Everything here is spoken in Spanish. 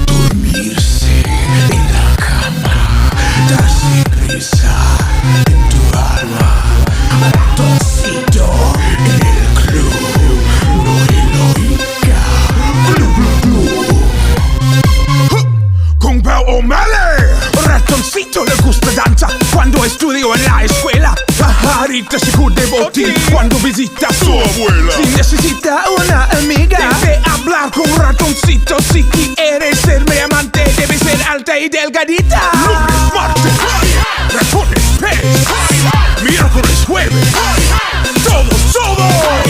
Dormirse en la cama, darse prisa en tu alma. Ratoncito en el club, no le oiga. Glu, glu, glu. Con Pau O'Malley. Ratoncito le gusta danza cuando estudio en la escuela. Pajarito se de botín cuando visita a su abuela. Si necesita una amiga, debe hablar con ratoncito. Si quieres ser mi amante, debe ser alta y delgadita. Lunes, martes, ratones, pez. Miércoles, jueves, todos.